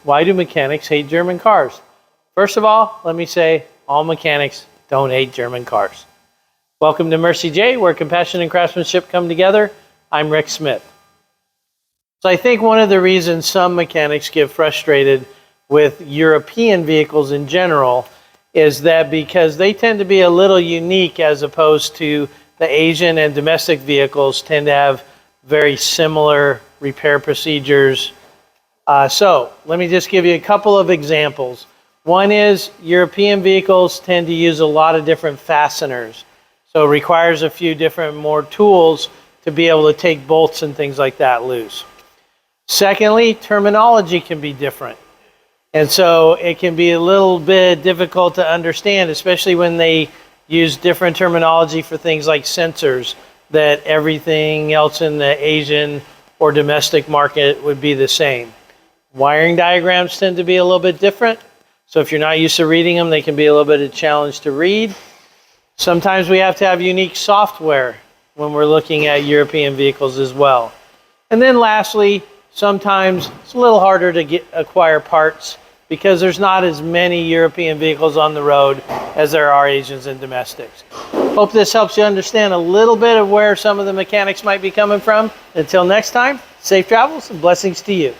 Why do mechanics hate German cars? First of all, let me say all mechanics don't hate German cars. Welcome to Mercie J, where compassion and craftsmanship come together. I'm Rick Smith. So I think one of the reasons some mechanics get frustrated with European vehicles in general is that because they tend to be a little unique as opposed to the Asian and domestic vehicles tend to have very similar repair procedures. So let me just give you a couple of examples. One is European vehicles tend to use a lot of different fasteners. So it requires a few different more tools to be able to take bolts and things like that loose. Secondly, terminology can be different. And so it can be a little bit difficult to understand, especially when they use different terminology for things like sensors, that everything else in the Asian or domestic market would be the same. Wiring diagrams tend to be a little bit different. So if you're not used to reading them, they can be a little bit of a challenge to read. Sometimes we have to have unique software when we're looking at European vehicles as well. And then lastly, sometimes it's a little harder to acquire parts because there's not as many European vehicles on the road as there are Asians and domestics. Hope this helps you understand a little bit of where some of the mechanics might be coming from. Until next time, safe travels and blessings to you.